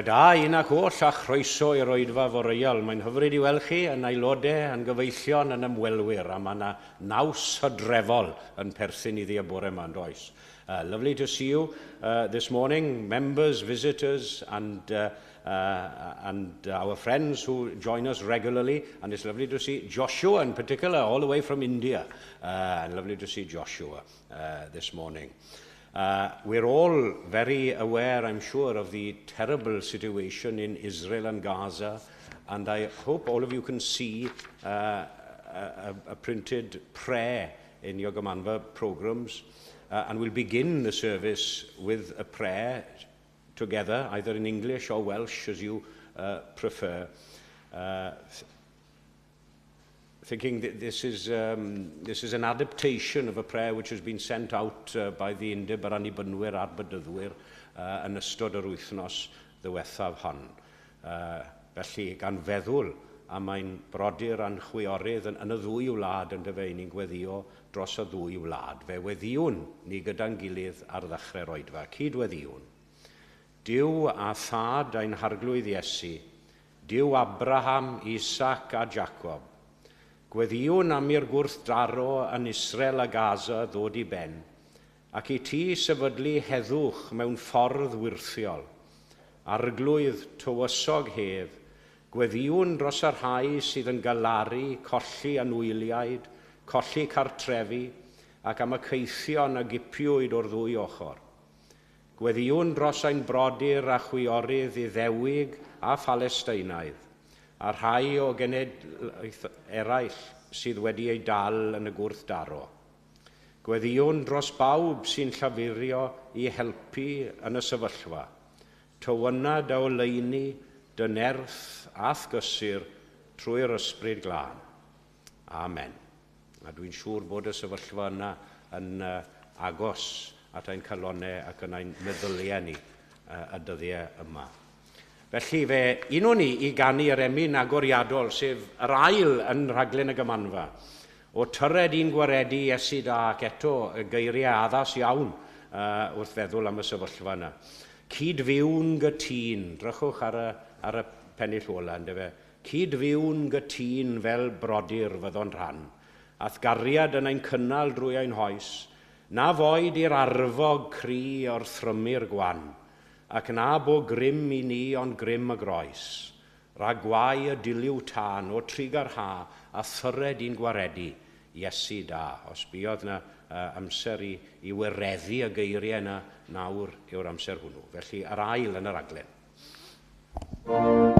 da, un ac oll a chroeso i'r oedfa foreol. Mae'n hyfryd i weld chi yn aelodau, yn gyfeillion, yn ymwelwyr, a mae yna naws hydrefol yn perthyn iddi y bore yma, does. Lovely to see you this morning, members, visitors, and our friends who join us regularly. And it's lovely to see Joshua in particular, all the way from India. And lovely to see Joshua this morning. We're all very aware, I'm sure, of the terrible situation in Israel and Gaza, and I hope all of you can see a printed prayer in your Gymanfa programs, and we'll begin the service with a prayer together, either in English or Welsh, as you prefer. Thinking that this is an adaptation of a prayer which has been sent out by the Undeb yr Annibynwyr a'r Bydyddwyr yn ystod yr wythnos ddiwethaf hon. Felly, gan feddwl am ein brodyr a'n chwiorydd yn y ddwy wlad yn dyfa ni'n gweddio dros y ddwy wlad. Fe weddiwn ni gyda'n gilydd ar ddechrau'r oedfa. Cydweddiwn. Dyw a thad ein harglwydd Iesu, Dyw Abraham, Isaac a Jacob, gweddiwn am i'r gwrthdaro yn Israel a Gaza ddod i ben, ac i ti sefydlu heddwch mewn ffordd wirthiol, arglwydd tywysog hef, gweddiwn dros yr rhai sydd yn galaru, colli anwyliaid, colli cartrefi, ac am y ceithion a gipiwyd o'r ddwy ochr. Gweddiwn dros ein brodyr a chwiorydd Iddewig a Phalesteinaidd, a rhai o genedlaeth eraill sydd wedi ei dal yn y gwrthdaro. Gweddiwn dros bawb sy'n llafurio i helpu yn y sefyllfa, tywynad a oleuni, dy nerth a thgysur trwy'r ysbryd glân. Amen. A dwi'n siŵr bod y sefyllfa yna yn agos at ein calonau ac yn ein meddyliau ni y dyddiau yma. Felly fe unwn ni i ganu yr emyn agoriadol, sef yr ail yn rhaglen y Gymanfa, o tyred un gwaredu Iesu da ac eto y geiriau addas iawn wrth feddwl am y sefyllfa yna. Cydfiwn gytun, drychwch ar y pennill ola, ynddo fe. Cydfiwn gytun fel brodyr fyddon rhan, ath gariad yn ein cynnal drwy ein hoes, na foed i'r arfog cry o'r thrymu'r gwan, ac na bo grym i ni ond grym y groes, rhagwau y diliw tân o trigar ha a thyred un gwaredu, Iesu da. Os buodd yna amser i wireddu y geiriau yna, nawr yw'r amser hwnnw. Felly yr ail yn yr raglen. Amen.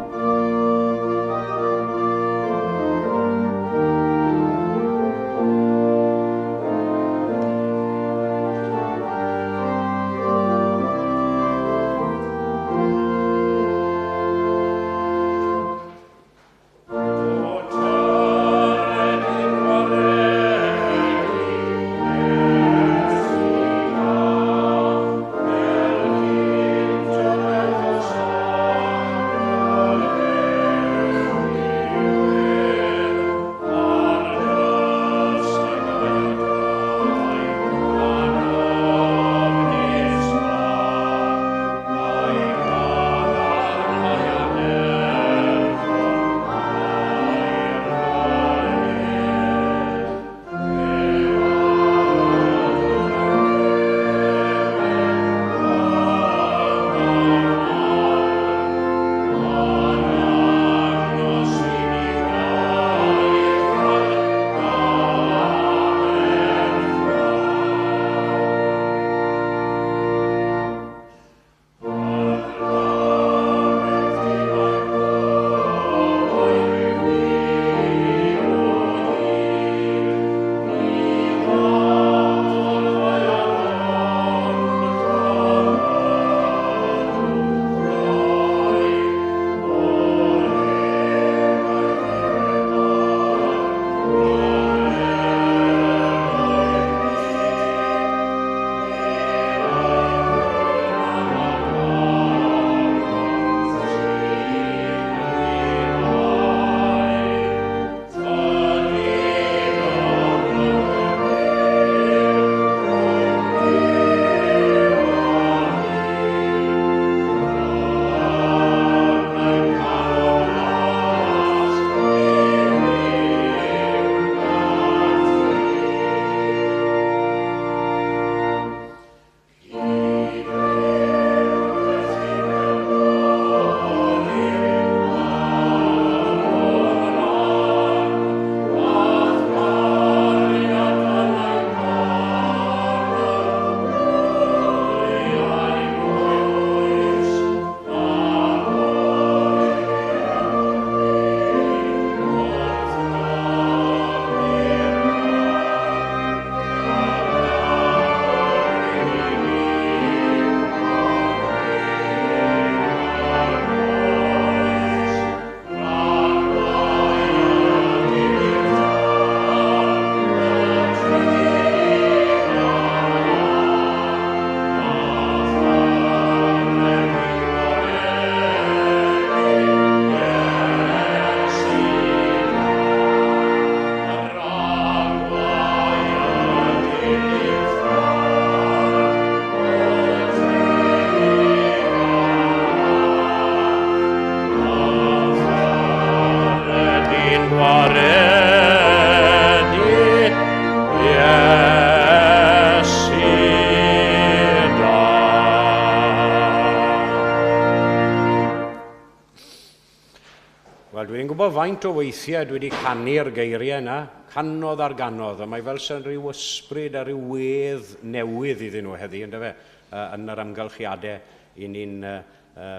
faint o weithiau dwi wedi canu'r geiriau yna, canodd ar ganodd, a mae fel sy'n rhyw ysbryd a rhyw wedd newydd iddyn nhw heddi, yn yr amgylchiadau i ni'n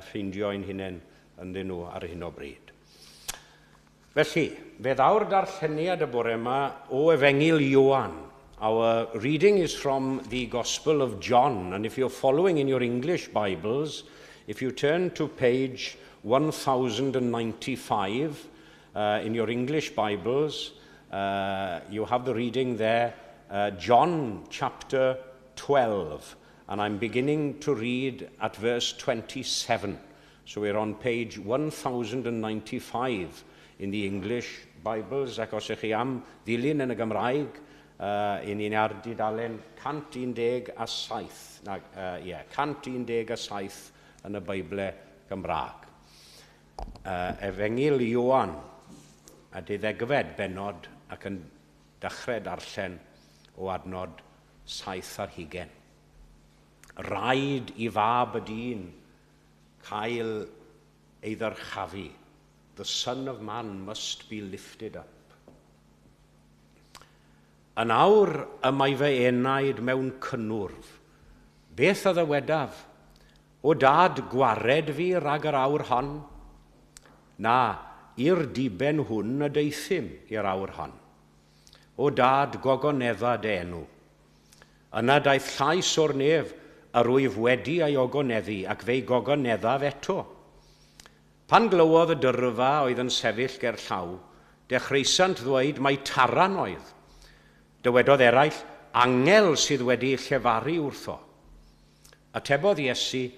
ffeindio ein hunain ynddyn nhw ar hyn o bryd. Felly, fe ddaw'r darlleniad y bore yma o Efengyl Ioan. Our reading is from the Gospel of John, and if you're following in your English Bibles, if you turn to page 1095 in your English Bibles, you have the reading there, John chapter 12, and I'm beginning to read at verse 27. So we're on page 1095 in the English Bibles, ac os ych chi am ddilyn yn y Gymraeg, i ni'n ar dudalen 117 yn y Beiblau Gymraeg. Efengyl Ioan a diddegfed benod ac yn dechrau darllen o adnod 7. Rhaid i fab y dyn cael ei ddyrchafu. The Son of Man must be lifted up. Yn awr y mae fe enaid mewn cynnwrf. Beth oedd y wedaf? O dad gwared fi rhag yr awr hon? Na, i'r diben hwn y deithim i'r awr hon. O dad gogonedda dy enw. Yna daeth llais o'r nef yr wyf wedi ei ogoneddu ac fe'i gogoneddaf eto. Pan glywodd y dyrfa oedd yn sefyll ger llaw, dechreussant ddweud mai taran oedd. Dywedodd eraill, angel sydd wedi llefaru wrtho. Atebodd Iesu,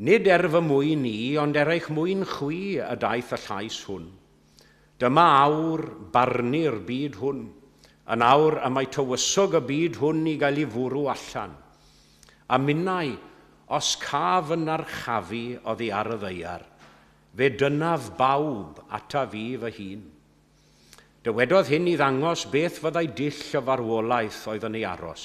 nid fy mwyn ni, ond eich mwyn chwi y daeth y llais hwn. Dyma awr barnu'r byd hwn, yn awr y mae tywysog y byd hwn i gael ei fwrw allan. A minnau, os caf yn archafu oddi ar y ddeiar, fe dynaf bawb ata fi fy hun. Dywedodd hyn i ddangos beth fyddai dill y farwolaeth oedd yn ei aros.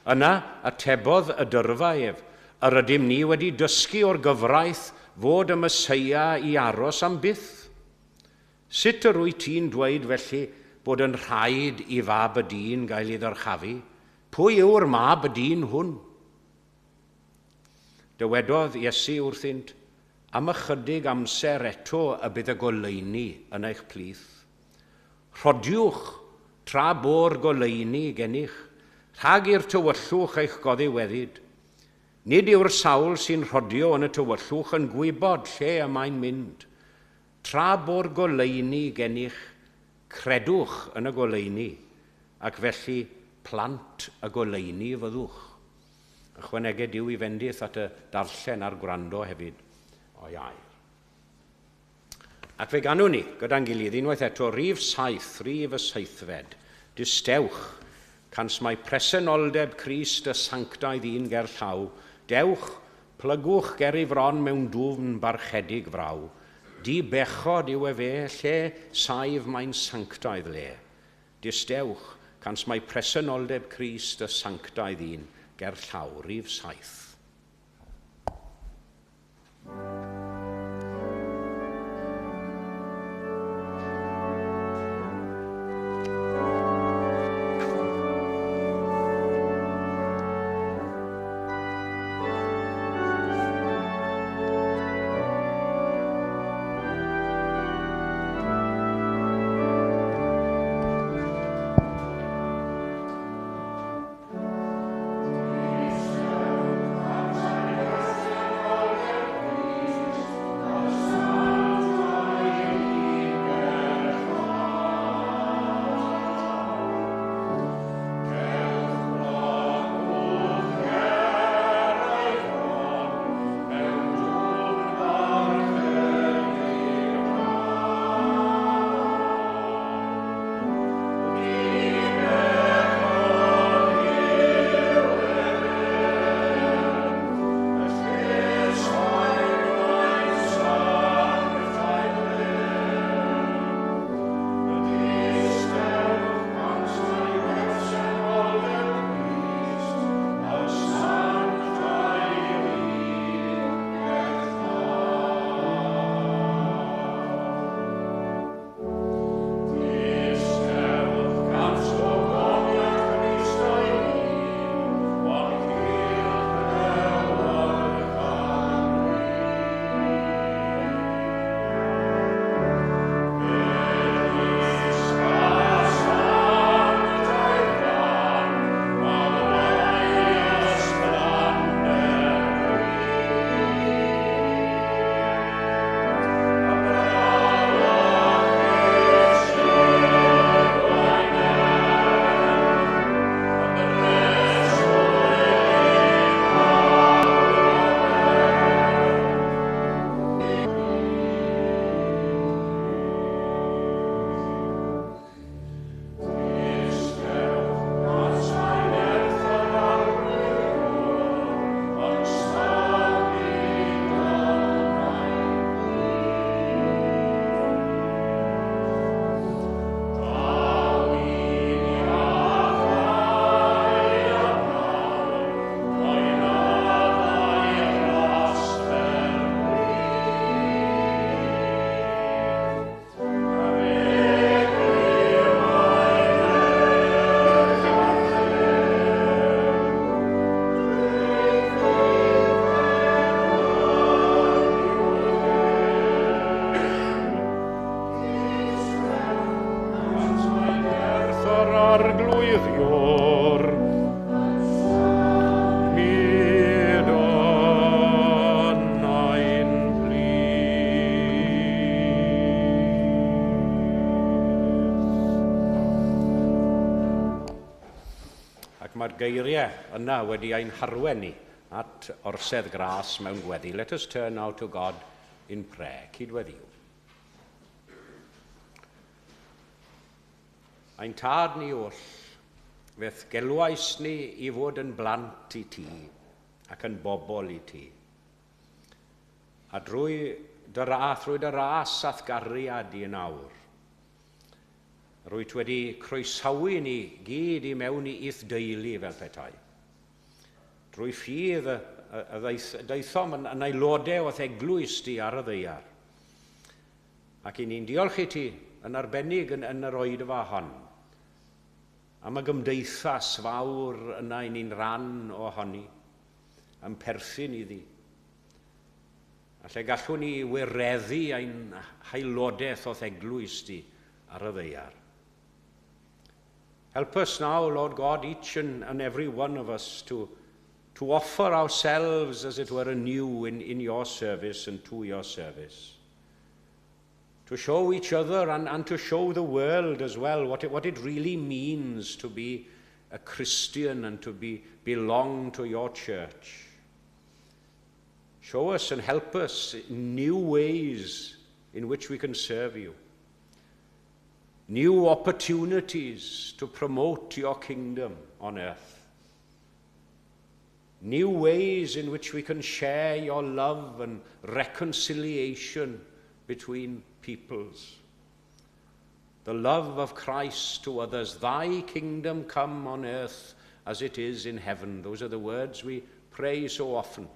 Yna atebodd y dyrfa ef, yr ydym ni wedi dysgu o'r gyfraith fod y Meseia i aros am byth. Sut yr wyt ti'n dweud felly bod yn rhaid i fab y dyn gael ei ddyrchafu? Pwy yw'r mab y dyn hwn? Dywedodd Iesu wrthynt, am ychydig amser eto y bydd y goleuni yn eich plith. Rhodiwch tra bo'r goleuni gennych, rhag i'r tywyllwch eich goddiweddyd. Nid yw'r sawl sy'n rhodio yn y tywyllwch yn gwybod lle y mae'n mynd. Tra bo'r goleuni gennych, credwch yn y goleuni, ac felly plant y goleuni fyddwch. Ychwanegau Duw i fendith at y darllen a'r gwrando hefyd o iair. Ac fe ganwn ni, gyda'n gilydd, unwaith eto, rhif 7, rhif y 7. Dystewch, cans mae presenoldeb Crist y sanctaidd un ger llaw, dewch, plygwch ger ei fron mewn dwfn barchedig fraw. Di bechod yw e fe, lle saif mae'n sanctaidd le. Dystewch, cans mae presenoldeb Crist y sanctaidd un ger llaw, rhif 7. arglwyddiwr, myd o'n Ac mae'r geiriau yna wedi ein harwen ni at orsedd gras mewn gweddi. Let us turn now to God in prayer. Cydweddiw. Ein tad ni oll, feth gelwais ni I fod yn blant I ti ac yn bobl I ti. A drwy dy ras athgariad I yn awr, rwyt wedi croesawu ni gyd I mewn I deulu fel petai. Drwy ffydd y daethom yn aelodau oedd eglwys ti ar y ddeiar. Ac I ni'n diolch I ti yn arbennig yn yr oed yma hon. Am y gymdeithas fawr yna I ni'n ran ohoni, am perthyn iddi. A lle gallwn ni wireddu ein hailodaeth oedd eglwys ti ar y ddeiar. Help us now, Lord God, each and every one of us to offer ourselves, as it were, anew in your service and to your service. To show each other and to show the world as well what it really means to be a Christian and to belong to your church. Show us and help us new ways in which we can serve you. New opportunities to promote your kingdom on earth. New ways in which we can share your love and reconciliation between peoples. The love of Christ to others. Thy kingdom come on earth as it is in heaven. Those are the words we pray so often.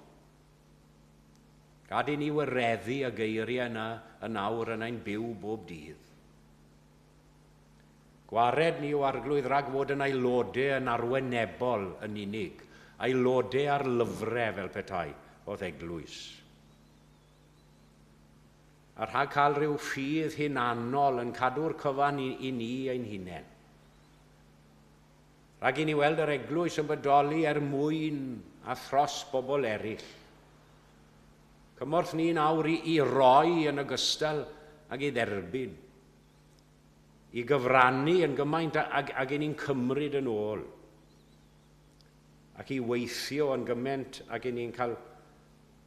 Gad I ni wireddu y geiriau yna yn awr yn ein byw bob dydd. Gwared ni o arglwydd rhag fod yn aelodau yn arwynebol yn unig, aelodau ar lyfrau fel petai oedd eglwys. A rhag cael rhyw ffydd hunanol yn cadw'r cyfan I ni ein hunain. Rhag I ni weld yr eglwys yn bodoli mwyn a thros bobl eraill. Cymorth ni nawr I roi yn ogystal ag I dderbyn. I gyfrannu yn gymaint ag I ni'n cymryd yn ôl. Ac I weithio yn gymaint ag I ni'n cael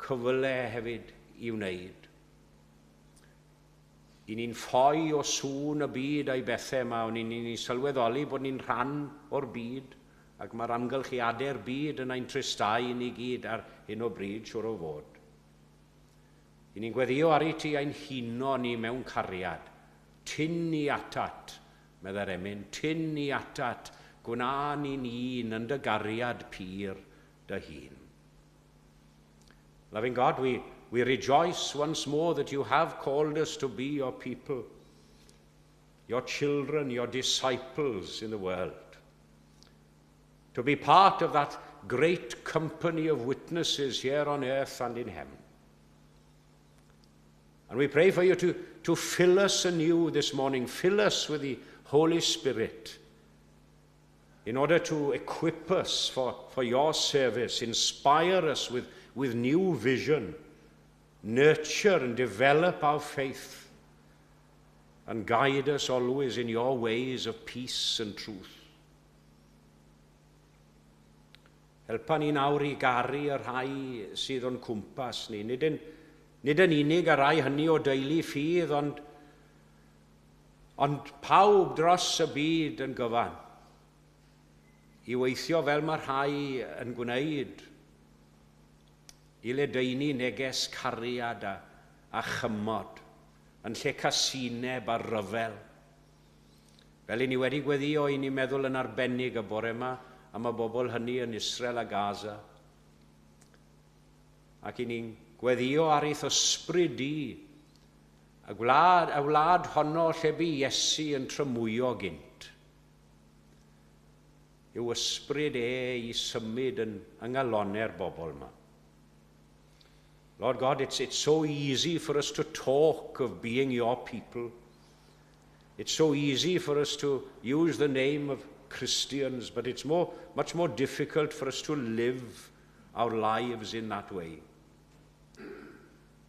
cyfle hefyd I wneud. I ni'n ffoi o sŵn y byd a'i bethau yma, o'n ni'n sylweddoli bod ni'n rhan o'r byd, ac mae'r amgylchiadau'r byd yn ein tristau ni gyd ar hyn o bryd, siwr o fod. I ni'n gweddio ar I ti ein huno ni mewn cariad. Tyn ni atat, meddai'r emyn, tyn ni atat, gwna ni'n un yn dy gariad pyr dy hun. Loving God, we rejoice once more that you have called us to be your people, your children, your disciples in the world, to be part of that great company of witnesses here on earth and in heaven. And we pray for you to fill us anew this morning, fill us with the Holy Spirit in order to equip us for your service, inspire us with new vision, nurture and develop our faith, and guide us always in your ways of peace and truth. Helpa ni nawr I garu y rhai sydd o'n cwmpas ni, nid yn unig y rai hynny o deulu ffydd, ond pawb dros y byd yn gyfan. I weithio fel mae rhai yn gwneud, I ledaenu neges cariad a chymod, yn lle casineb a ryfel. Fel I ni wedi gweddio, I ni meddwl yn arbennig y bore yma am y bobl hynny yn Israel a Gaza. Ac I ni'n gweddio ar eith ysbryd I, y wlad honno lle bu Iesu yn trymwyo gynt. Yw ysbryd I symud yn ngalonau'r bobl yma. Lord God, it's so easy for us to talk of being your people. It's so easy for us to use the name of Christians, but it's much more difficult for us to live our lives in that way.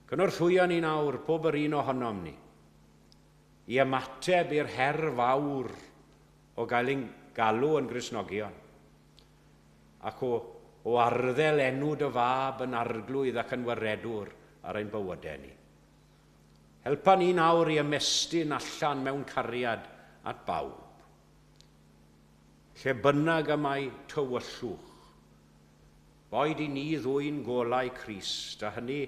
Cynorthwyo ni nawr, pob yr un ohonom ni, i ymateb i'r her fawr o gael ein galw yn Gristnogion, ac o arddel enw dy fab yn arglwydd ac yn waredwr ar ein bywydau ni. Helpa ni nawr i ymestyn allan mewn cariad at bawb. Lle bynnag y mae tywyllwch, boed i ni ddwy'n golau Crist, a hynny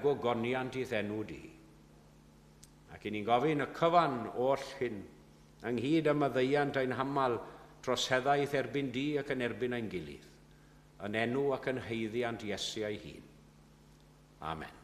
gogoniant i ddenw di. Ac i ni'n gofyn y cyfan oll hyn, ynghyd y maddeiant ein hamal dros heddaeth erbyn di ac yn erbyn ein gilydd, yn enw ac yn heiddiant Iesu ei hun. Amen.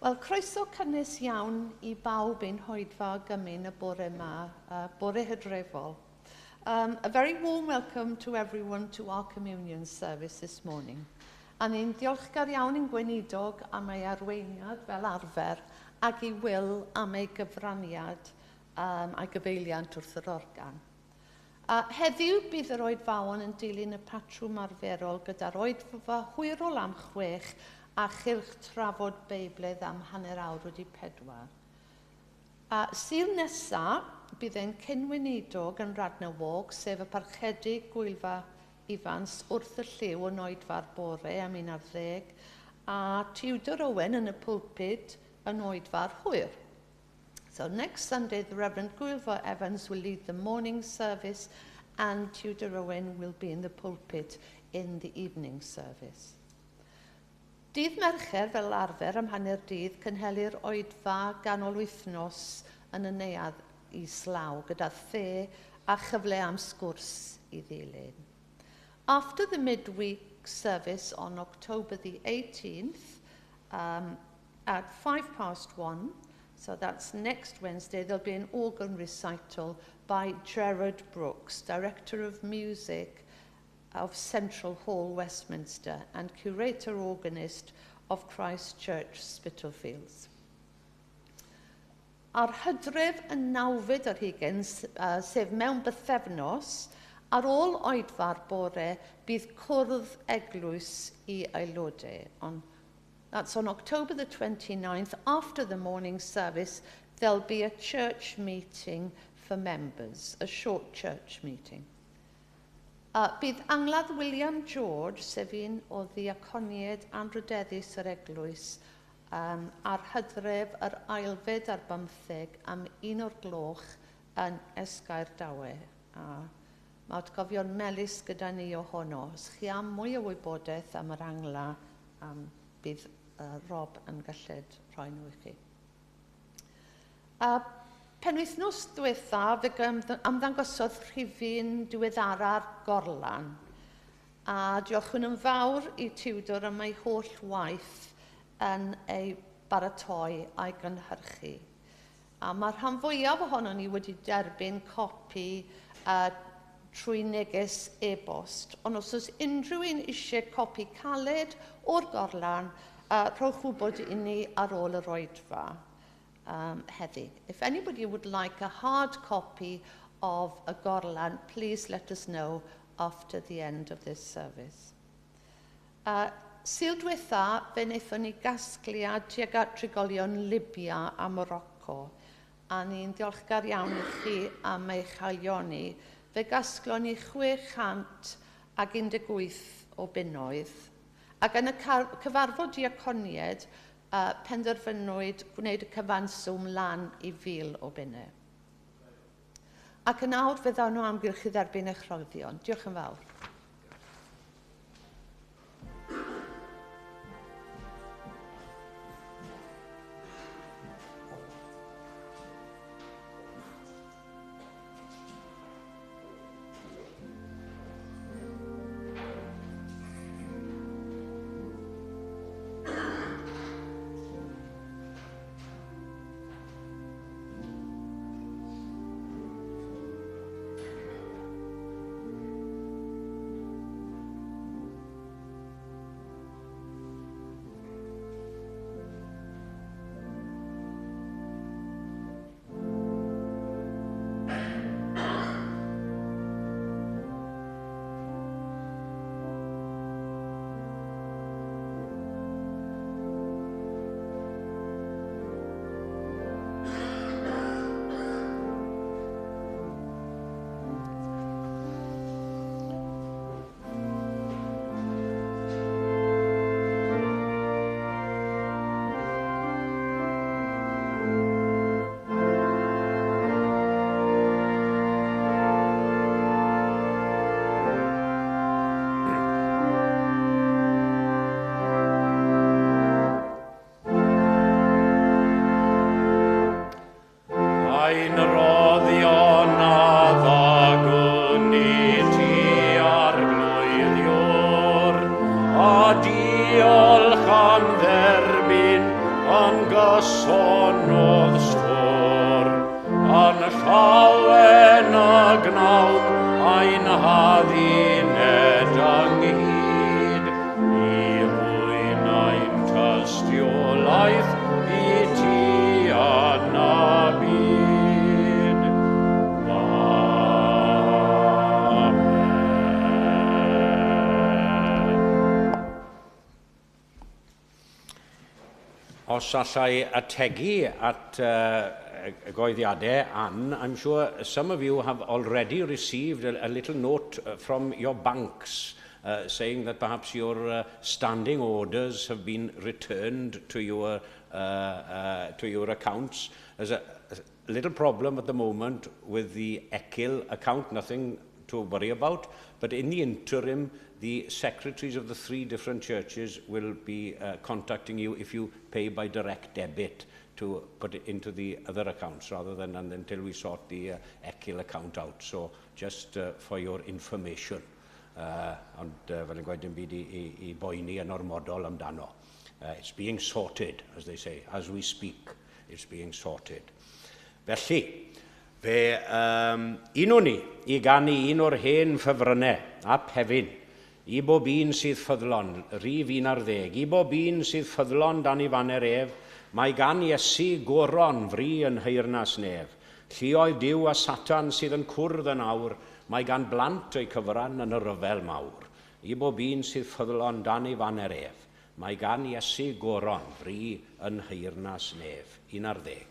Wel, croeso cynnes iawn i bawb ein hoedfa gymyn y bore yma, bore hydrefol. A very warm welcome to everyone to our communion service this morning. A ni'n diolchgar iawn yn gweinidog am ei arweiniad fel arfer ac i Wil am ei gyfraniad a'i gyfeiliant wrth yr organ. Heddiw bydd yr oedfawon yn dilyn y patrwm arferol gyda'r oedfa hwyrol am 6 a chylch trafod Beibledd am hanner awr wedi 4. Sul nesaf, bydd ein cynwynidog yn Radnawog, sef y parchedig gwylfa ifans wrth y lliw yn oedfa'r bore am 11, a Tiwdor Owen yn y pwlpid yn oedfa'r hwyr. So next Sunday, the Reverend Gwylfa Evans will lead the morning service and Tiwdor Owen will be in the pulpit in the evening service. Dydd Mercher fel arfer am hanner dydd cynhelir oedfa ganol wythnos yn y neuadd islaw gyda the a cyfle am sgwrs i ddilyn. After the midweek service on October the 18th at 1:05, so that's next Wednesday, there'll be an organ recital by Gerard Brooks, Director of Music of Central Hall, Westminster, and curator organist of Christ Church, Spitalfields. Ar Hydref yn 9 ar hugen, sef mewn bythefnos, ar ôl oedfa'r bore, bydd cwrdd eglwys I aelodau. That's on October the 29th. After the morning service, there'll be a church meeting for members, a short church meeting. Bydd Angladd William George, sef un o ddiaconiaid anrydeddus yr Eglwys, ar Hydref yr 8 ar 15 am 1 o'r gloch yn Esgair Dawe. Mae atgofion melys gyda ni ohono. Os chi am mwy o wybodaeth am yr angla, bydd Rob yn galled rhoi nhw I chi. Penwythnos diwetha, fe ymddangosodd rhifin diweddara'r gorlan. A diolchwn yn fawr I Tiwdor am ei holl waith yn ei baratoi a'i gynhyrchu. A mae'r rhan fwyaf ohono ni wedi derbyn copi trwy neges e-bost. Ond os oes unrhyw un eisiau copi caled o'r gorlan, rhowch wybod I ni ar ôl yr oedfa. Heddi. If anybody would like a hard copy of a gorlan, please let us know after the end of this service. Sil diwetha, fe wnaethon ni gasgliad tuag at trigolion Libia a Morocco, a ni'n ddiolchgar iawn I chi am eich haelioni. Fe gasglon ni 618 o bunnoedd, ac yn y cyfarfod diaconiaid, penderfynwyd gwneud y cyfanswm lan I 1,000 o bunnau. Ac yn awr fe ddawn nhw amgylch I dderbyn eich rhoddion. Diolch yn fawr. Os allai ategu at goeddiadau, Anne, I'm sure some of you have already received a little note from your banks saying that perhaps your standing orders have been returned to your accounts. There's a little problem at the moment with the Ecyl account, nothing to worry about, but in the interim, the secretaries of the 3 different churches will be contacting you if you pay by direct debit to put it into the other accounts rather than until we sort the Ecyl account out. So just for your information, ond fel yn gwaith yn byd I boeni yn ormodol amdano. It's being sorted, as they say, as we speak, it's being sorted. Felly, fe unwn ni I gannu un o'r hen ffefrynnau a pefin I bob un sydd ffyddlon, rhif 11, I bob un sydd ffyddlon dan I faner ef, Mae gan Iesu goron fri yn heyrnas nef. Lluoedd Duw a Satan sydd yn cwrdd yn awr. Mae gan blant eu cyfran yn y ryfel mawr. I bob un sydd ffyddlon dan ei faner ef. Mae gan Iesu goron fri yn heyrnas nef. 11.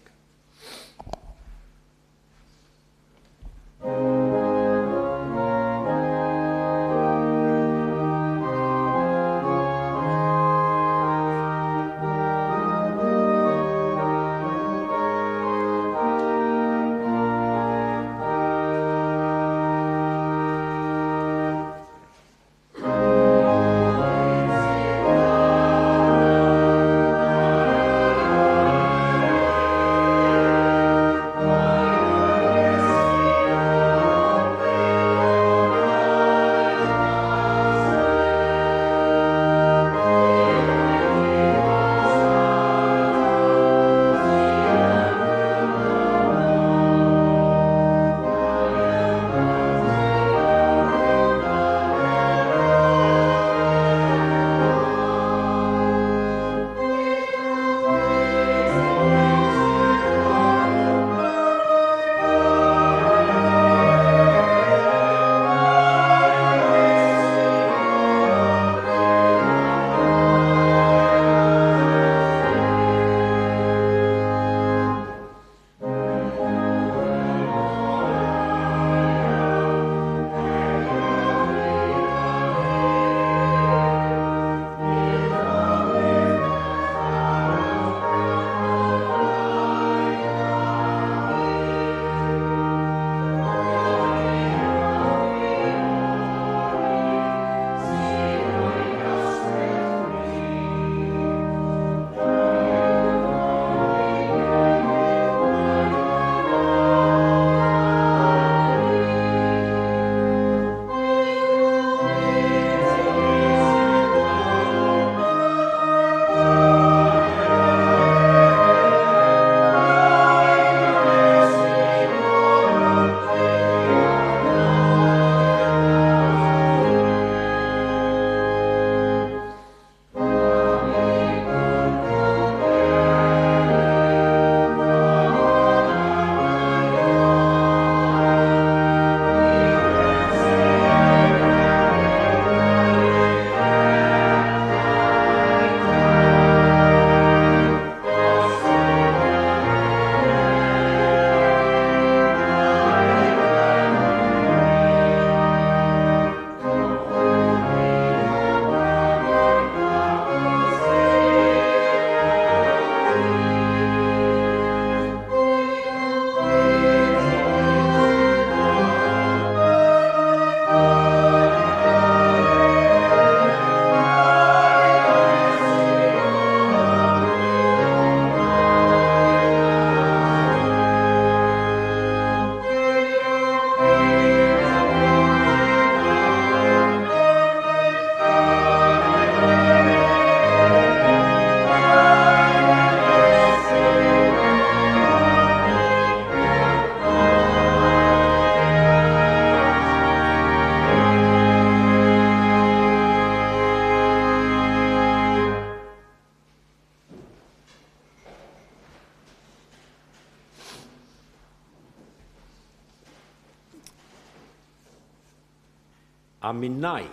A minnau,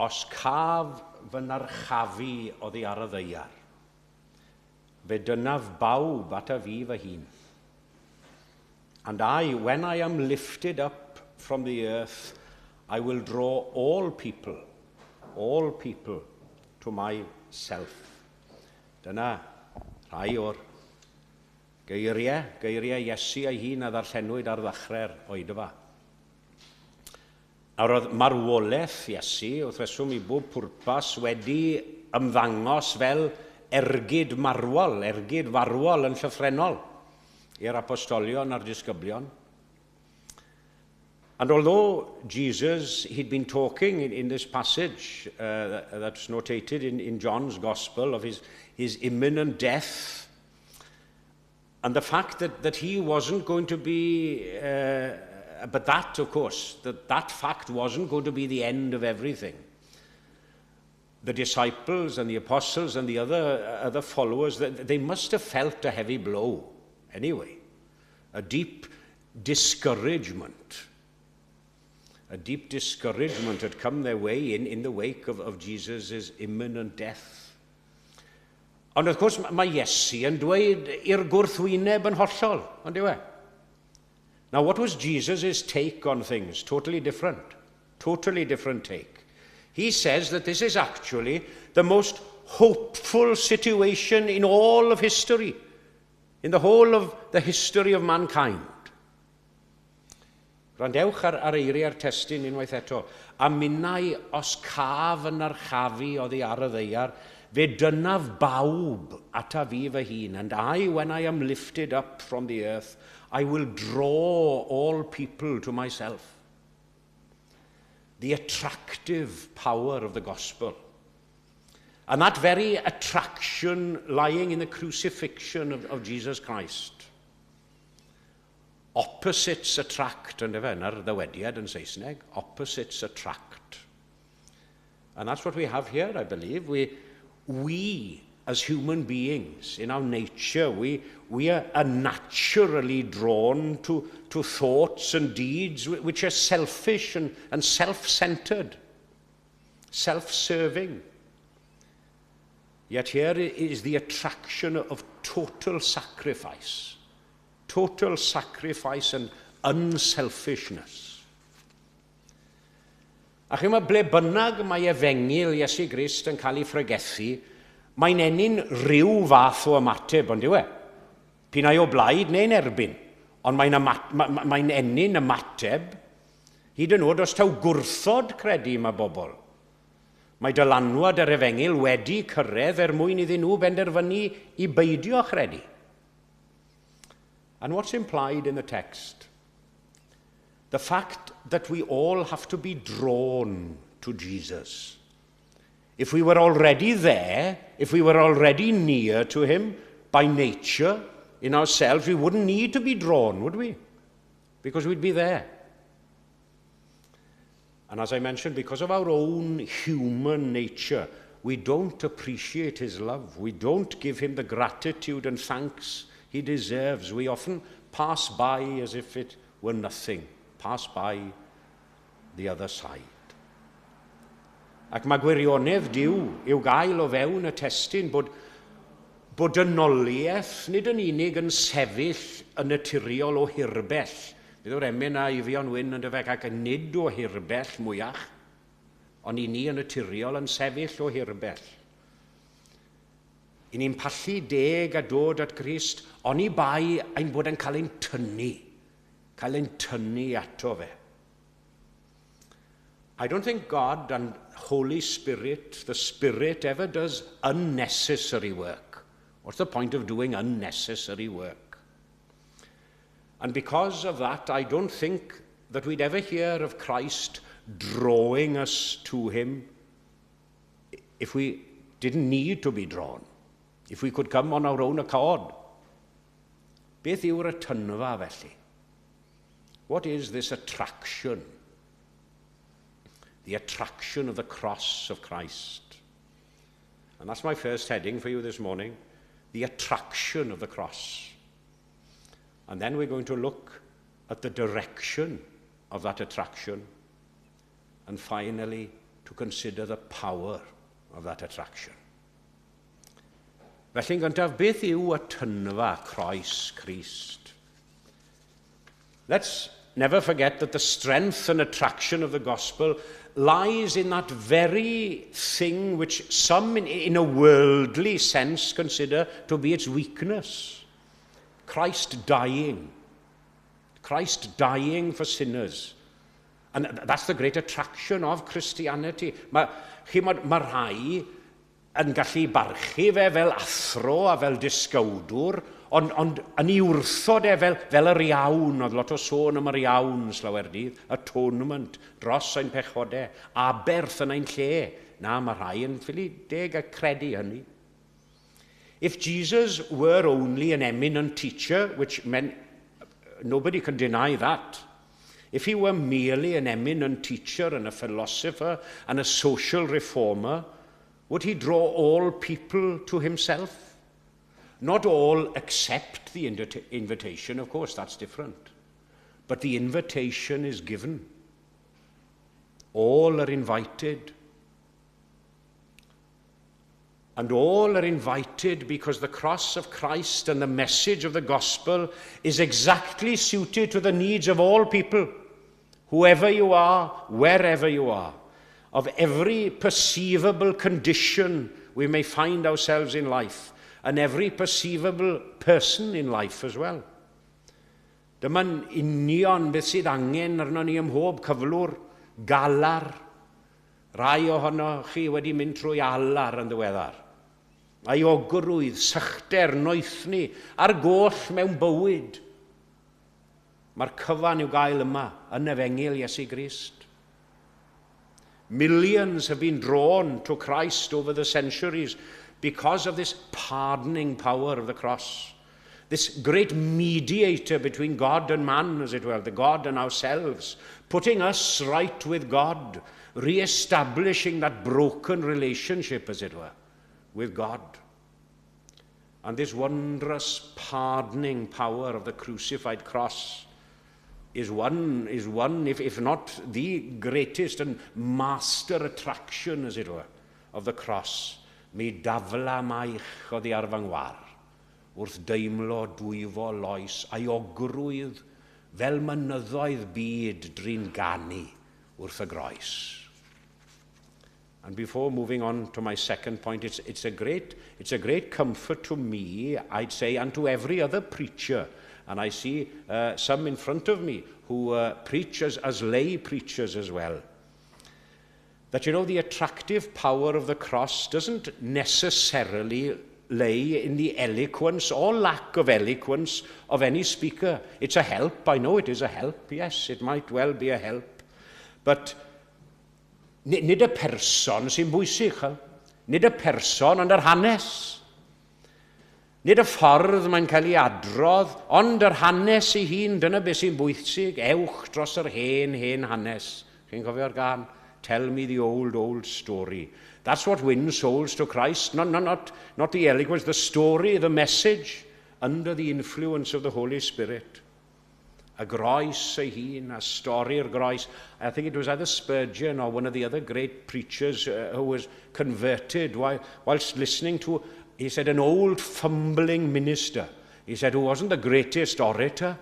os caf fy narchafu oddi ar y ddeiar, fe dynaf bawb at a fi fy hun. And I, when I am lifted up from the earth, I will draw all people to myself. Dyna rhai o'r geiriau Iesu ei hun a ddarllenwyd ar ddechrau'r oedfa. Nawr oedd marwolaeth Iesu, wrth reswm i bob pwrpas, wedi ymddangos fel ergyd marwol, ergyd farwol yn llythrenol i'r apostolion a'r disgyblion. And although Jesus, he'd been talking in this passage that's notated in John's Gospel of his imminent death, and the fact that he wasn't going to be, but that, of course, that fact wasn't going to be the end of everything. the disciples and the apostles and the other followers, they must have felt a heavy blow anyway. A deep discouragement. A deep discouragement had come their way in the wake of Jesus' imminent death. Ond wrth gwrs, mae Iesu yn dweud i'r gwrthwyneb yn hollol, ond yw e? Now, what was Jesus' take on things? Totally different. Totally different take. He says that this is actually the most hopeful situation in all of history, in the whole of the history of mankind. Randewch ar eiriau'r testun unwaith eto. A minnau os caf yn archafu oddi ar y ddeiar, fe dynaf bawb ata fi fy hun, and I, when I am lifted up from the earth, I will draw all people to myself. The attractive power of the gospel. And that very attraction lying in the crucifixion of Jesus Christ. Opposites attract, and efe, na'r ddywediad yn Saesneg, opposites attract. And that's what we have here, I believe. We as human beings, in our nature, we are naturally drawn to thoughts and deeds which are selfish and self-centered, self-serving. Yet here is the attraction of total sacrifice and unselfishness. A chi ma ble bynnag mae efengil Iesu Grist yn cael ei ffregethu, mae'n enyn rhyw fath o ymateb, ond yw e? Pinau o blaid neu'n erbyn, ond mae'n enyn ymateb, hyd yn oed os taw gwrthod credu mae bobl. Mae dylanwad yr efengil wedi cyrraedd mwyn iddyn nhw benderfynu i beidio credu. And what's implied in the text? The fact that we all have to be drawn to Jesus. If we were already there, if we were already near to him by nature, in ourselves, we wouldn't need to be drawn, would we? Because we'd be there. And as I mentioned, because of our own human nature, we don't appreciate his love. We don't give him the gratitude and thanks he deserves. We often pass by as if it were nothing. Pass by the other side. Ac mae gwirionedd Duw i'w gael o fewn y testun bod dynoliaeth nid yn unig yn sefyll yn naturiol o hirbell. Bydd o'r emyn a Ifion Wyn yn dyfeg ac nid o hirbell mwyach, ond i ni yn naturiol yn sefyll o hirbell. I ni'n pallu deg a dod at Grist, ond i bai ein bod yn cael ein tynnu ato fe. I don't think God and Holy Spirit, the Spirit, ever does unnecessary work. What's the point of doing unnecessary work? And because of that, I don't think that we'd ever hear of Christ drawing us to him if we didn't need to be drawn, if we could come on our own accord. Beth yw'r atynfa felly? What is this attraction? The attraction of the cross of Christ. And that's my first heading for you this morning, the attraction of the cross. And then we're going to look at the direction of that attraction, and finally to consider the power of that attraction. Felly'n gyntaf, beth yw atynfa croes Christ? Let's never forget that the strength and attraction of the gospel lies in that very thing which some in a worldly sense consider to be its weakness. Christ dying for sinners. And that's the great attraction of Christianity. Mae rhai yn gallu barchu fe fel athro a fel disgawdwr, ond yn ei wrthod fel yr iawn, oedd lot o sôn am yr iawn slawer dydd, atonement dros ein pechodau, aberth yn ein lle. Na, mae rhai yn ffili deg a credu hynny. If Jesus were only an eminent teacher, which meant nobody can deny that, if he were merely an eminent teacher and a philosopher and a social reformer, Would he draw all people to himself? Not all accept the invitation, of course, that's different. But the invitation is given. All are invited. And all are invited because the cross of Christ and the message of the gospel is exactly suited to the needs of all people, whoever you are, wherever you are, of every perceivable condition we may find ourselves in life, and every perceivable person in life as well. Dyma'n union beth sydd angen arno ni ym mhob cyflwr, galar. Rai ohono chi wedi mynd trwy alar yn ddiweddar. Aiogrwydd, sychder, noethni, a'r goll mewn bywyd. Mae'r cyfan i'w gael yma yn Efengil Iesu Grist. Millions have been drawn to Christ over the centuries because of this pardoning power of the cross. This great mediator between God and man, as it were, the God and ourselves, putting us right with God, re-establishing that broken relationship, as it were, with God. And this wondrous pardoning power of the crucified cross is one, if not the greatest and master attraction, as it were, of the cross. Mi dafla maich o ddi ar fy ngwar, wrth deimlo dwyfo lois, aiogrwydd fel mynyddoedd byd drin ganu wrth y groes. And before moving on to my second point, it's a great comfort to me, I'd say, and to every other preacher. And I see some in front of me who preach as lay preachers as well. That, you know, the attractive power of the cross doesn't necessarily lay in the eloquence or lack of eloquence of any speaker. It's a help. I know it is a help. Yes, it might well be a help. But nid y person sy'n bwysig. Nid y person, ond yr hanes. Nid y ffordd mae'n cael ei adrodd, ond yr hanes ei hun, dyna beth sy'n bwysig, ewch dros yr hen hanes. Chi'n cofio'r gan? Tell me the old story. That's what wins souls to Christ, not the eloquence, the story, the message, under the influence of the Holy Spirit. A groes ei hun, a stori'r groes. I think it was either Spurgeon or one of the other great preachers who was converted whilst listening to, he said, an old fumbling minister. He said, who wasn't the greatest orator,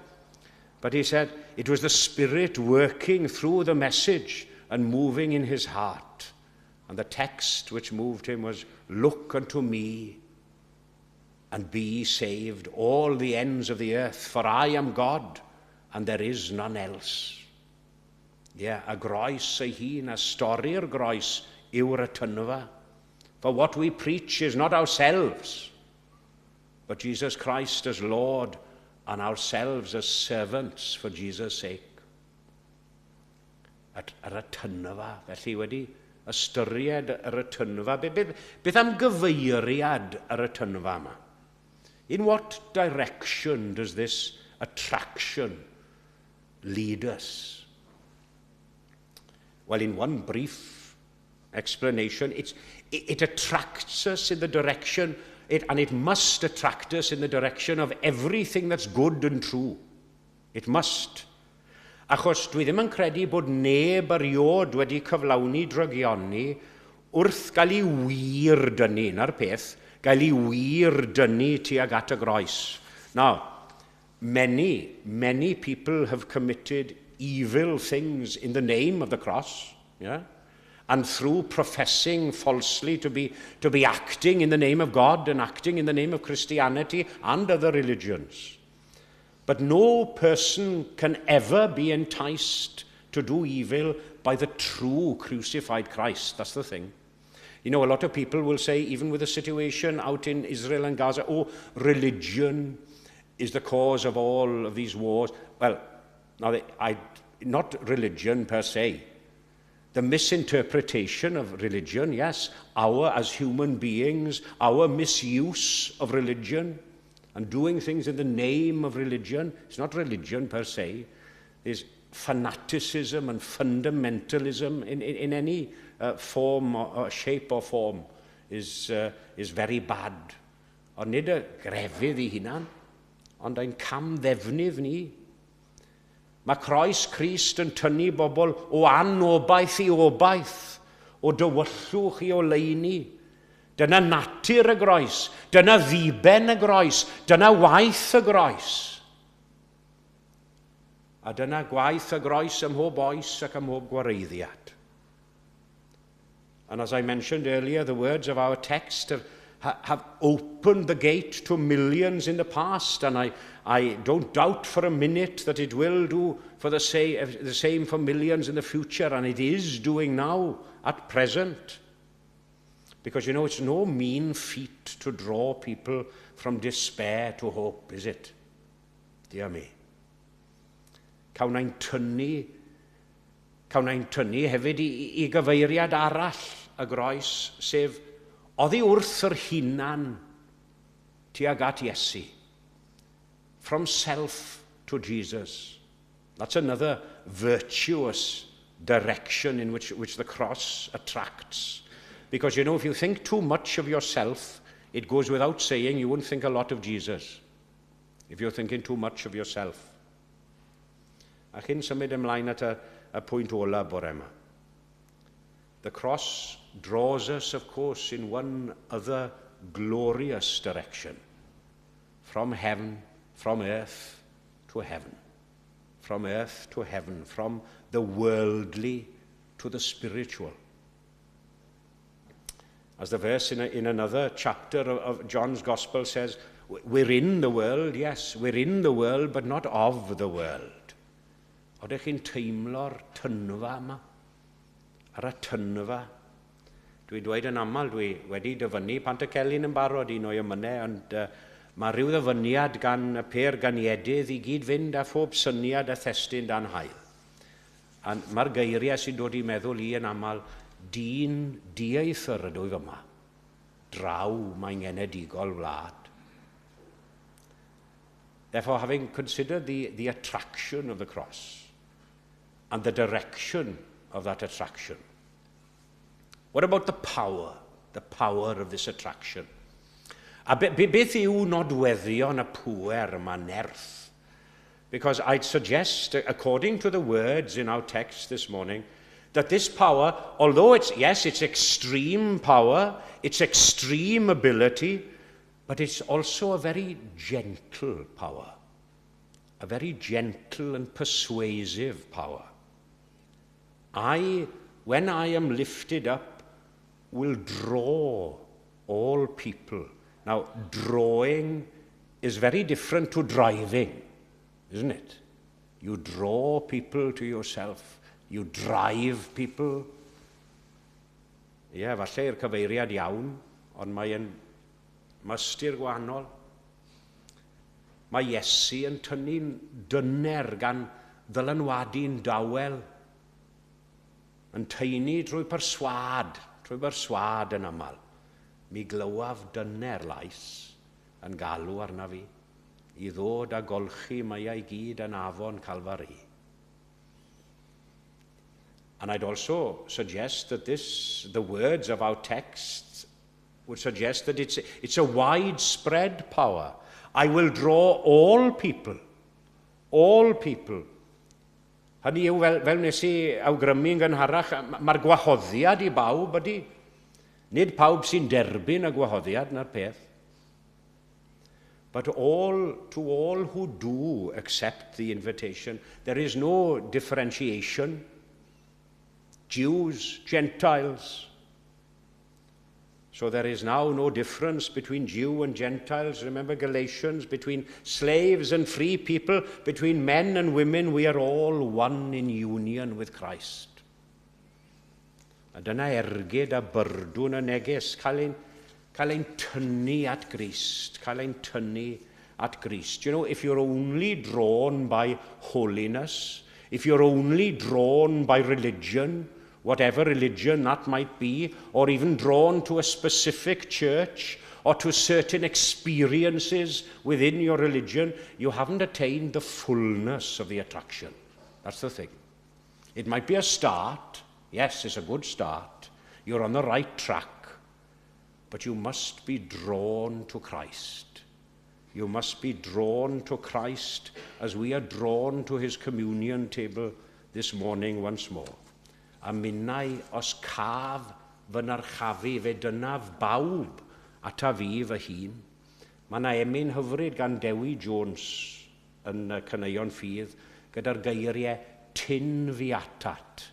but he said, it was the Spirit working through the message and moving in his heart. And the text which moved him was, look unto me and be ye saved, all the ends of the earth, for I am God, and there is none else. Yeah, a groes ei hun, a stori'r groes yw'r atynfa. For what we preach is not ourselves, but Jesus Christ as Lord, and ourselves as servants for Jesus' sake. Yr atynfa, felly wedi ystyried yr atynfa. Beth am gyfeiriad yr atynfa yma? In what direction does this attraction lead us? Well, in one brief explanation, it attracts us in the direction, and it must attract us in the direction of everything that's good and true. It must. Achos dwi ddim yn credu bod neb eriod wedi cyflawni drygioni wrth gael ei wir dynnu, na'r peth, gael ei wir dynnu tuag at y groes. Now, many people have committed evil things in the name of the cross, yeah? And through professing falsely to be acting in the name of God and acting in the name of Christianity and other religions. But no person can ever be enticed to do evil by the true crucified Christ. That's the thing. You know, a lot of people will say, even with the situation out in Israel and Gaza, oh, religion is the cause of all of these wars. Well, not religion per se. The misinterpretation of religion, yes, as human beings, our misuse of religion, and doing things in the name of religion. It's not religion per se. There's fanaticism and fundamentalism in any form or shape or form is very bad. Ond nid y grefydd ei hunan, ond ein camddefnydd ni. Mae croes Crist yn tynnu bobl o anobaith i obaith, o dywyllwch i oleuni. Dyna natur y groes, dyna ddiben y groes, dyna waith y groes. A dyna gwaith y groes ym mhob oes ac ym mhob gwareiddiad. And as I mentioned earlier, the words of our text have opened the gate to millions in the past, and I don't doubt for a minute that it will do for the same for millions in the future, and it is doing now, at present. Because, you know, it's no mean feat to draw people from despair to hope, is it? Dear me. Cawn na'n tynnu hefyd i gyfeiriad arall y groes, sef oddi wrth yr hunan tuag at Iesu. From self to Jesus. That's another virtuous direction in which the cross attracts. Because, you know, if you think too much of yourself, it goes without saying you won't think a lot of Jesus. If you're thinking too much of yourself. A chyn symud ymlaen at y pwynt ola bore yma. The cross draws us, of course, in one other glorious direction. From heaven, from earth to heaven. From earth to heaven. From the worldly to the spiritual. As the verse in another chapter of John's Gospel says, we're in the world, yes, we're in the world, but not of the world. Odych chi'n teimlo'r tynfa yma? Ar y tynfa? Dwi dweud yn aml, dwi wedi dyfynnu pant y celyn yn barod un o'i ymynau, ond mae rhyw ddyfyniad gan y per ganiedydd i gyd fynd a phob syniad a thestyn dan hael. A mae'r geiriau sy'n dod i meddwl i yn aml, dyn dieithr ydw i fyma. Draw mae'n genedigol wlad. Therefore, having considered the attraction of the cross and the direction of that attraction, what about the power of this attraction? A beth yw nodweddion y pŵer yma nerth? Because I'd suggest, according to the words in our text this morning, that this power, although it's extreme power, it's extreme ability, but it's also a very gentle power, a very gentle and persuasive power. When I am lifted up, will draw all people. Now, drawing is very different to driving, isn't it? You draw people to yourself. You drive people. Falle i'r cyfeiriad iawn, ond mae'n mystyr gwahanol. Mae Iesu yn tynnu'n dyner gan ddylanwadu'n dawel, yn teinu drwy berswad yn aml. Mi glywaf dyner lais yn galw arna fi, i ddod a golchi mae ei gyd yn afon Calfari. And I'd also suggest that the words of our text would suggest that it's a widespread power. I will draw all people. All people. Hynny yw, fel nes I awgrymu yn gynharach, mae'r gwahoddiad I bawb ydy. Nid pawb sy'n derbyn y gwahoddiad na'r peth. But to all who do accept the invitation, there is no differentiation. Jews, Gentiles. So there is now no difference between Jew and Gentiles. Remember Galatians, between slaves and free people, between men and women, we are all one in union with Christ. A dyna ergyd a byrdwn y neges, cael ein tynnu at Grist, cael ein tynnu at Grist. You know, if you're only drawn by holiness, if you're only drawn by religion, whatever religion that might be, or even drawn to a specific church, or to certain experiences within your religion, you haven't attained the fullness of the attraction. That's the thing. It might be a start. Yes, it's a good start. You're on the right track. but you must be drawn to Christ. You must be drawn to Christ as we are drawn to his communion table this morning once more. A minnau os caf fy narchafu fe dynaf bawb ata fi fy hun. Mae yna emyn hyfryd gan Dewi Jones yn Caneuon Ffydd gyda'r geiriau tyn fi atat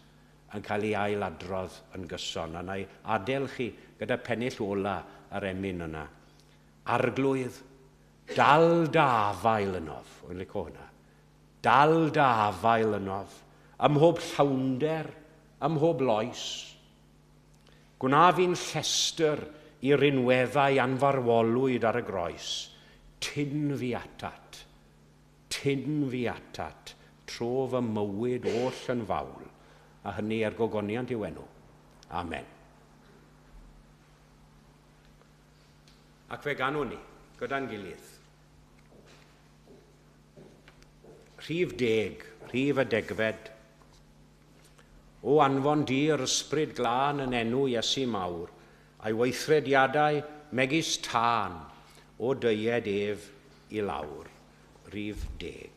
yn cael ei ailadrodd yn gyson. A na i adael chi gyda pennill ola yr emyn yna. Arglwydd, dal da afael ynof. Wy'n licio hwnna. Dal da afael ynof. Ym mhob llawnder, ym mhob loes. Gwna fi'n llestr i'r unweddau anfarwolwyd ar y groes. Tyn fi atat, tro fy mywyd oll yn fawl, a hynny er gogoniant i'w enw. Amen. Ac fe ganwn ni, gyda'n gilydd. Rhif 10, rhif y degfed. O anfon dir ysbryd glân yn enw Iesu mawr, a'i weithrediadau megis tân o deied ef i lawr. Rhif 10.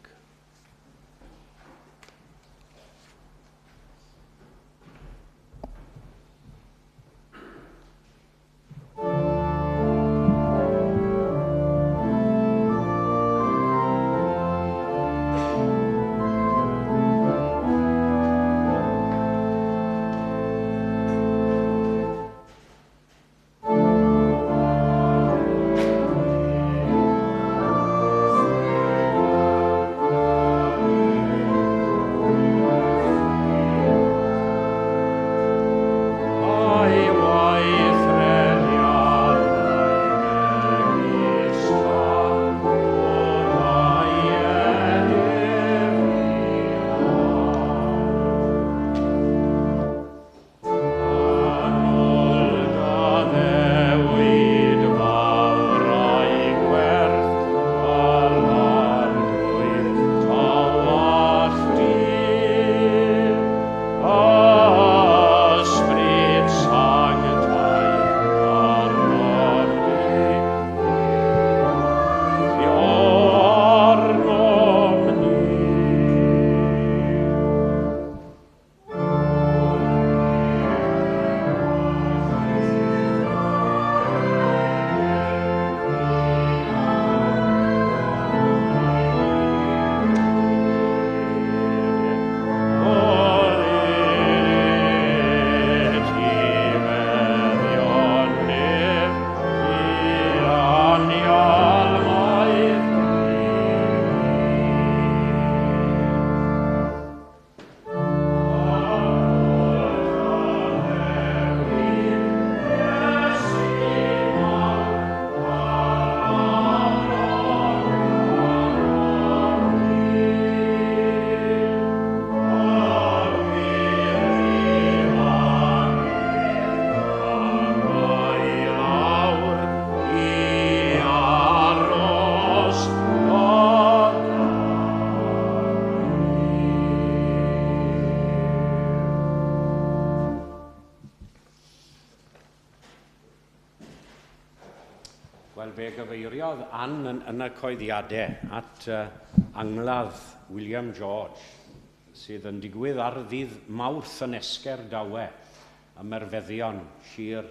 Wel, fe gyfeiriodd Ann yn y coeddiadau at angladd William George, sydd yn digwydd ar ddydd Mawrth yn Esger Dawe, ym Merfeddion, Sir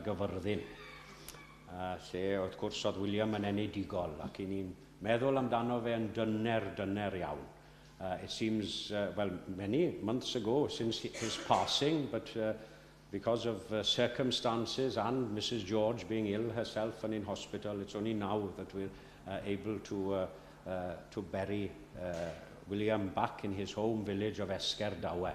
Gyfyrddin. Lle, wrth gwrs, oedd William yn enedigol, ac i ni'n meddwl amdano fe yn dyner iawn. It seems, well, many months ago since his passing, but because of circumstances and Mrs. George being ill herself and in hospital, it's only now that we're able to bury William back in his home village of Esger Dawe.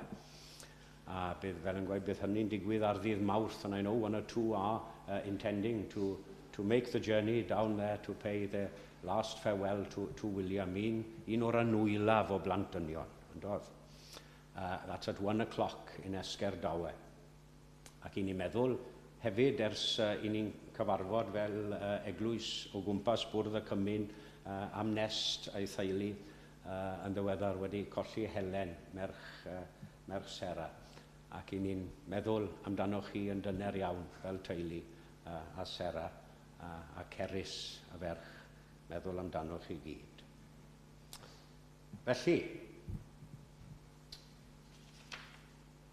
Bydd fel yn gweud, bydd hynny'n digwydd ar ddydd Mawrth, and I know one or two are intending to make the journey down there to pay their last farewell to William. Un o'r anwylaf o Blantynion, yn doedd. That's at 1 o'clock in Esger Dawe. Ac i ni'n meddwl hefyd ers i ni'n cyfarfod fel Eglwys o gwmpas Bwrdd y Cymyn am Nest a'i theulu yn ddiweddar wedi colli Helen, merch Sera. Ac i ni'n meddwl amdano chi yn dyner iawn fel teulu a Sarah a Cerys a ferch, meddwl amdano chi gyd. Felly,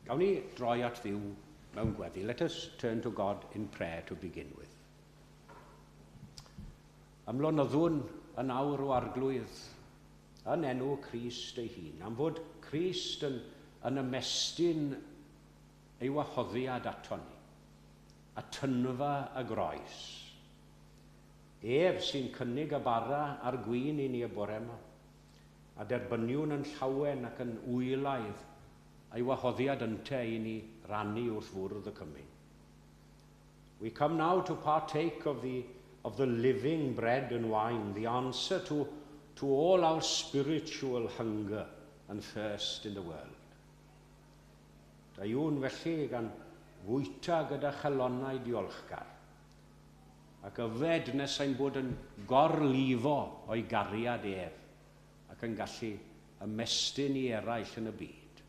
gawn ni droi at ddiw mewn gweddi. Let us turn to God in prayer to begin with. Ymlonoddwn yn awr o arglwydd, yn enw Crist ei hun, am fod Crist yn ymestyn ei wahoddiad ato ni, a tynfa y groes. Ef sy'n cynnig y bara ar gwyn i ni y bore yma, a derbyniwn yn llawen ac yn wylaidd ei wahoddiad ynte i ni rannu wrth fwrdd y cymyn. We come now to partake of the living bread and wine, the answer to all our spiritual hunger and thirst in the world. Da yw'n felly gan fwyta gyda chalonnau diolchgar, ac yfed nes ein bod yn gorlifo o'i gariad ef, ac yn gallu ymestyn i eraill yn y byd.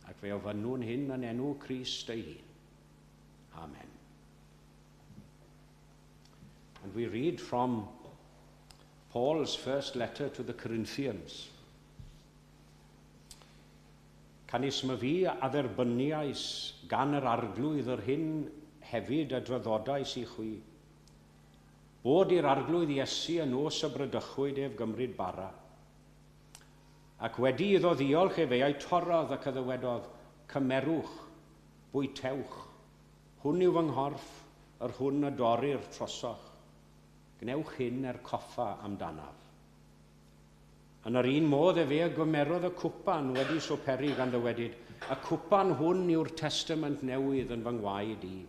Ac fe ofynnwn hyn yn enw Crist ei hun. Amen. And we read from Paul's first letter to the Corinthians. Canis my fi a dderbyniais gan yr arglwydd yr hyn hefyd a draddodais i chwi, bod i'r arglwydd Iesu yn os y brydychwyd ef gymryd bara, ac wedi iddo ddiolch ef ei torrodd ac yddywedodd, cymerwch, bwytewch, hwn yw fy nghorff, yr hwn a dorri'r trosoch, gnewch hyn coffa amdanaf. Yn yr un modd fe gymerodd y cwpan wedi soperi gan ddywedyd, y cwpan hwn yw'r testament newydd yn fy ngwaed i.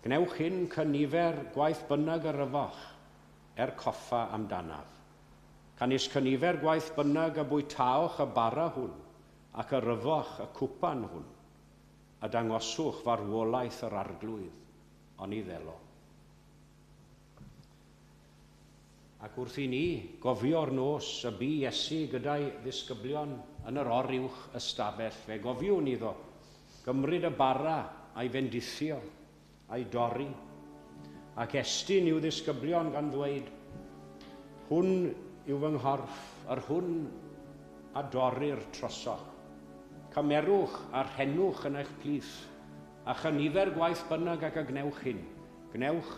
Gnewch hyn cynifer gwaith bynnag y ryfoch, coffa amdanaf. Canis cynifer gwaith bynnag y bwytaoch y bara hwn, ac y ryfoch y cwpan hwn, a dangoswch farwolaeth yr arglwydd, ond i ddelo. Ac wrth i ni gofio'r nos y bu Iesu gyda'i ddisgyblion yn yr oriwch ystafell, fe gofiwn iddo gymryd y bara a'i fendithio, a'i dorri, ac estyn i'w ddisgyblion gan ddweud, hwn yw fy nghorff, yr hwn a dorri'r trosoch. Cymerwch a'r henwch yn eich plith, a chynifer gwaith bynnag ac y gnewch hyn, gnewch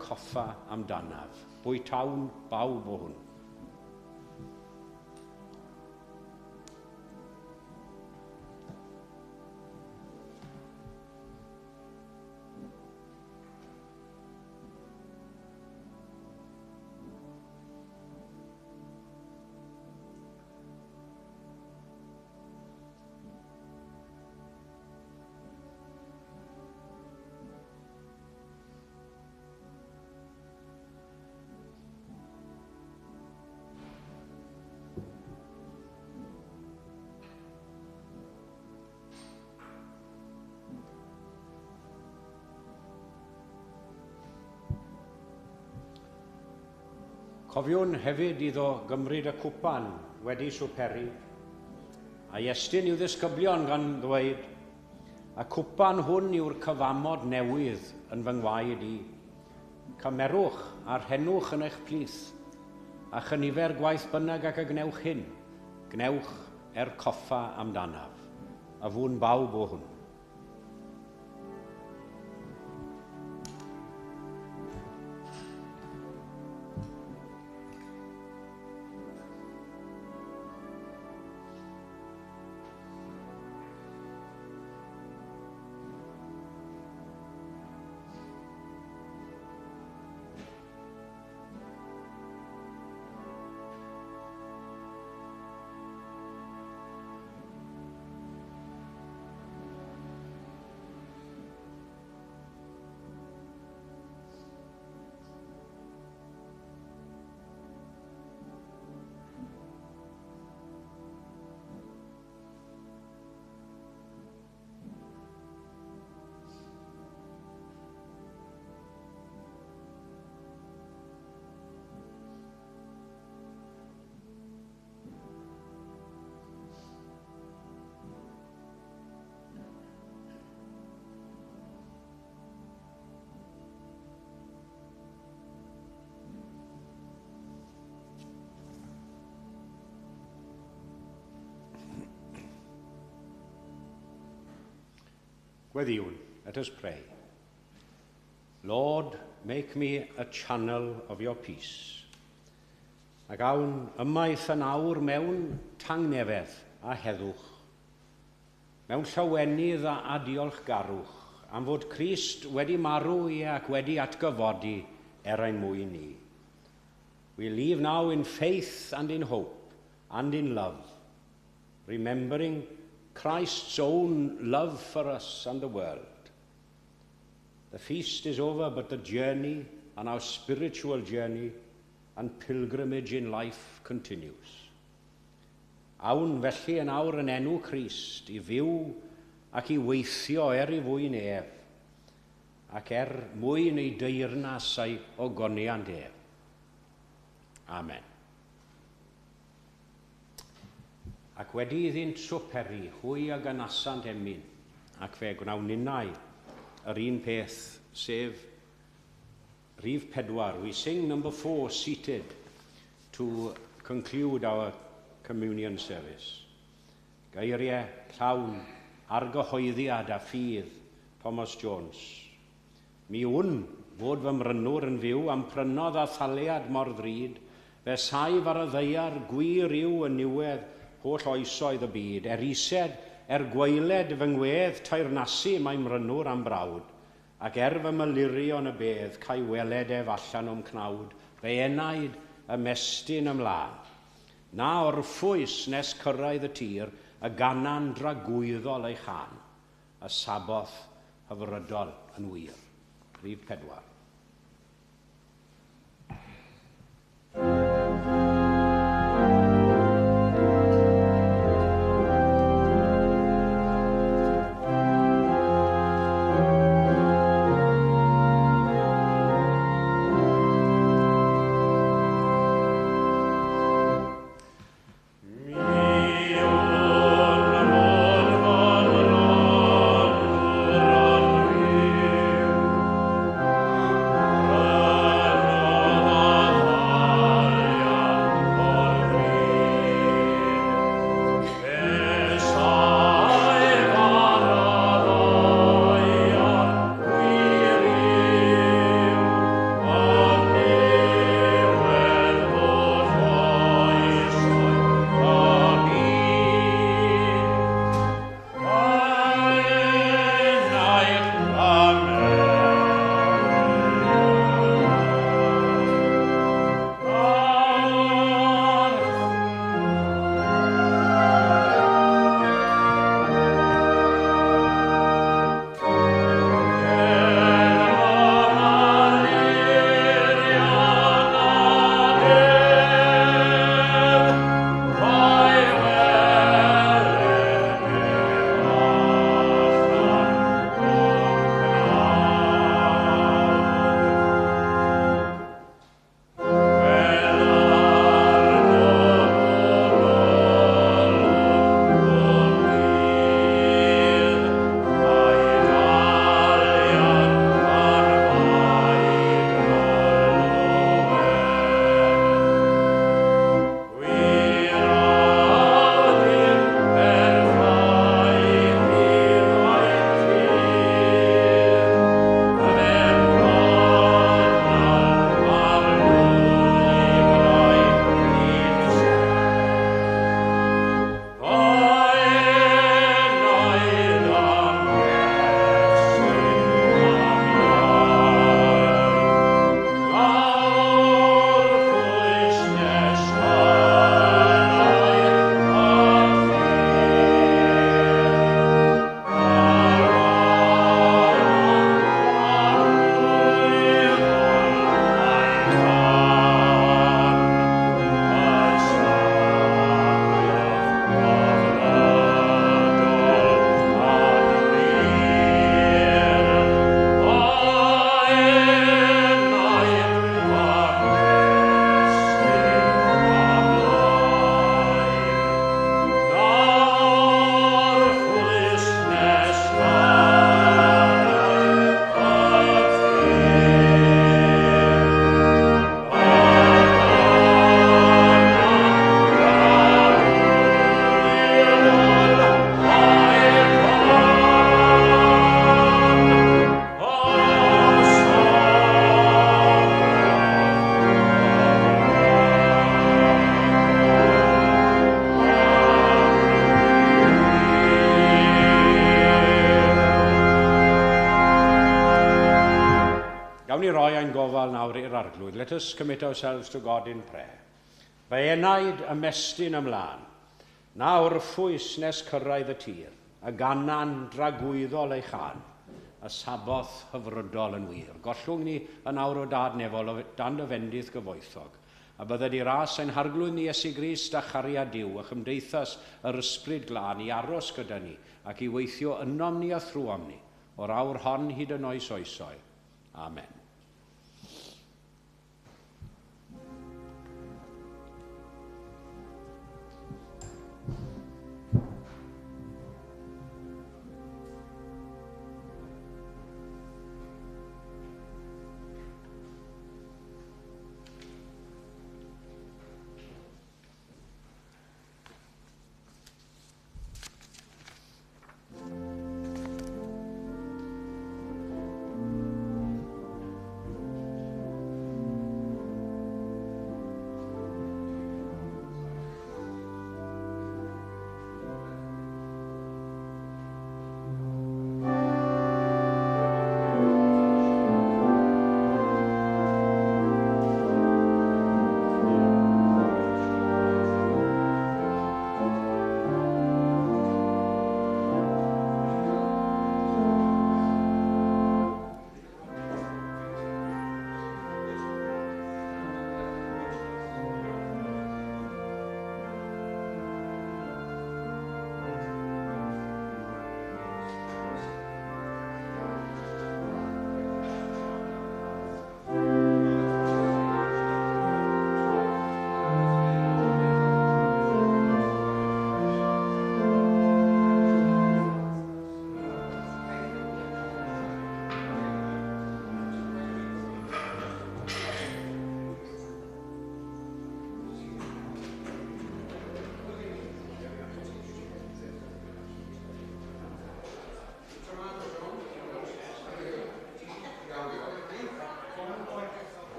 coffa amdanaf. Bwytawn bawb o hwn. Cofiwn hefyd iddo gymryd y cwpan wedi swperi, a estyn i'w ddisgyblion gan ddweud, a cwpan hwn yw'r cyfamod newydd yn fy ngwaed i. Cymerwch a'r henwch yn eich plith, a chynifer gwaith bynnag ac y gnewch hyn, gnewch coffa amdanaf, a fwn bawb o hwn. Gweddiwn, let us pray. Lord, make me a channel of your peace. Ac awn ymaith yn awr mewn tangnefedd a heddwch. Mewn llawenydd a diolchgarwch, am fod Crist wedi marw i ac wedi atgyfodi ein mwyn ni. We live now in faith and in hope and in love, remembering Christ's own love for us and the world. The feast is over, but the journey and our spiritual journey and pilgrimage in life continues. Awn felly yn awr yn enw Crist i fyw ac i weithio I fwy nef, ac mwyn ei deyrnasau o goniant ef. Amen. Ac wedi iddynt swperi, hwy ag anasant emyn, ac fe gwnawn ninnau yr un peth, sef rhif 4. We sing number 4, seated, to conclude our communion service. Geiriau llawn argyhoeddiad a ffydd Thomas Jones. Mi wn fod fy mrynwr yn fyw am prynodd a thaliad mor ddrud, fe saif ar y ddeiar gwir yw yn niwedd holl oesoedd y byd, ised gwaeled fy ngwedd tairnasu mae mrynwr am brawd, ac fy mylurion y bedd cael weled allan o'm cnawd, fe enaid y mestyn ymlaen. Na orffwys nes cyrraedd y tir, y ganan dragwyddol ei chan, y saboth hyfrydol yn wir. Rhif 4. Amen. ni roi ein gofal nawr i'r arglwydd. Let us commit ourselves to God in prayer. Fe enaid ymestyn ymlaen. Nawr ffwys nes cyrraedd y tir, a ganan dragwyddol ei chan, a saboth hyfrydol yn wir. Gollwng ni yn awr o dad nefol dan y fendydd gyfoethog, a bydde di ras ein harglwydd ni Iesu Grist a chariad Duw, a chymdeithas yr ysbryd glân i aros gyda ni, ac i weithio ynom ni a thrwom ni, o'r awr hon hyd yn oes oesoedd. Amen.